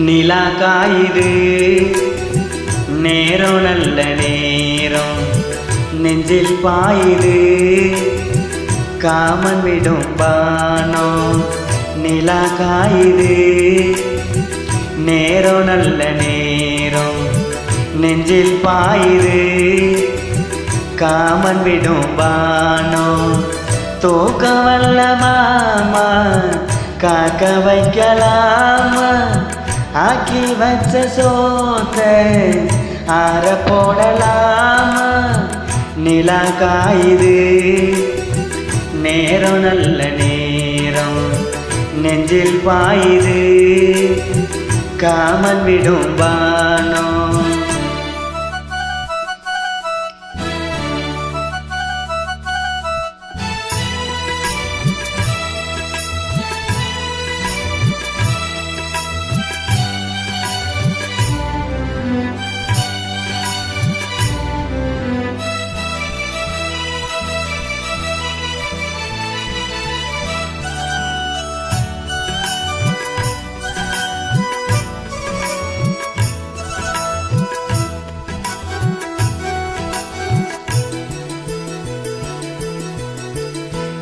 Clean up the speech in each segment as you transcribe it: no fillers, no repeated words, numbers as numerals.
நிலா காயுது நேரம் நல்ல நேரம் நெஞ்சில் பாயுது காமன் விடும் பானம் நிலா காயுது நேரம் நல்ல நேரம் நெஞ்சில் பாயுது காமன் விடும் பானம் தூக்க வல்ல மாமா காக்க வைக்கலாமா ஆக்கி வச்ச சோத்த ஆற போடலாமா நிலா காயுது நேரம் நல்ல நேரம் நெஞ்சில் பாயுது காமன் விடும் பானம்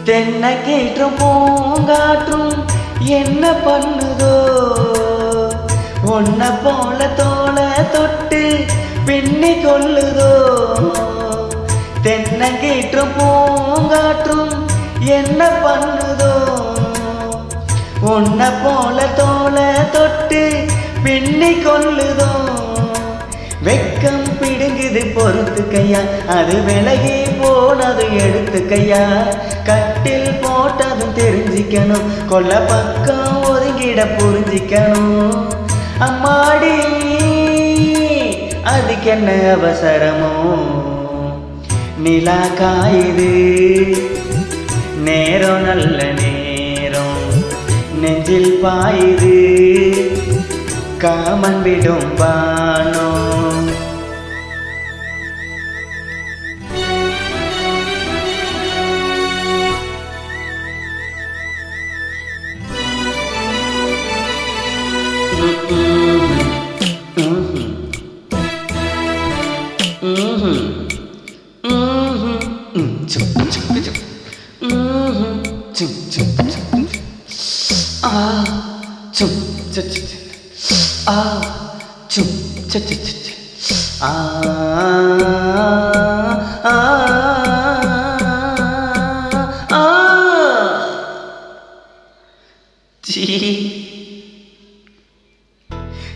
தென்னை கேற்றும் பூங்காற்றும் என்ன பண்ணுதோ ஒன்ன போல தோள தொட்டு பின்னி கொள்ளுதோ தென்னை கேற்றும் பூங்காற்றும் என்ன பண்ணுதோ ஒன்ன போல தோள தொட்டு பின்னி கொள்ளுதோ வெக்கம் பிடுங்குது பொறுத்து கையா அது விலகி போனது எடுத்து கையா கட்டில் போட்டதும் தெரிஞ்சிக்கணும் கொல்ல பக்கம் ஒதுங்கிட புரிஞ்சிக்கணும் அம்மாடி அதுக்கு என்ன அவசரமோ நிலா காயுது நேரம் நல்ல நேரம் நெஞ்சில் பாயுது காமன் விடும் பானம்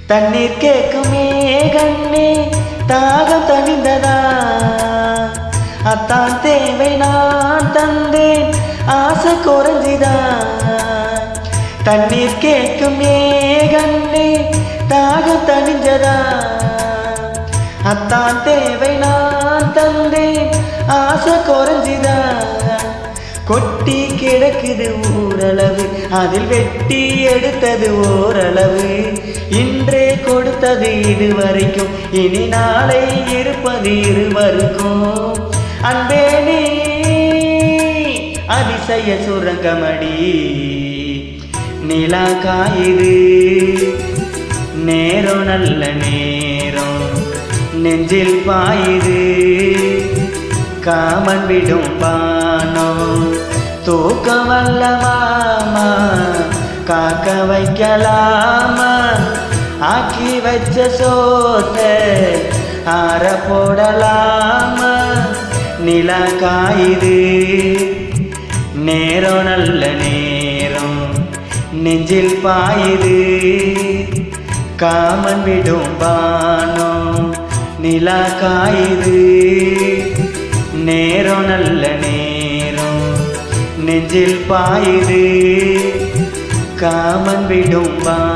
தண்ணீர் கேட்குமே கண்ணே தாகம் தணிந்ததா அத்தான் தேவை நான் தந்தேன் ஆசை குறைஞ்சிதா தண்ணீர் கேட்குமே கண்ணே தாகம் தணிஞ்சதா அத்தான் தேவை நான் தந்தேன் ஆசை குறைஞ்சிதா கொட்டி கிடக்குது ஊரளவு அதில் வெட்டி எடுத்தது ஓரளவு இன்றே கொடுத்தது இதுவரைக்கும் இனி நாளை இருப்பது இருவருக்கும் அன்பே நீ அதிசய சுரங்கமடி நிலா காயுது நேரம் நல்ல நேரம் நெஞ்சில் பாயுது காமன் விடும் பானம் தூக்க வல்ல மாமா காக்க வைக்கலாமா ஆக்கி வச்ச சோத்த ஆற போடலாமா நிலா காயுது நேரம் நல்ல நேரம் நெஞ்சில் பாயுது காமன் விடும் பானம் நிலா காயுது நேரம் நல்ல நேரம் நெஞ்சில் பாயுது காமன் விடும் பானம்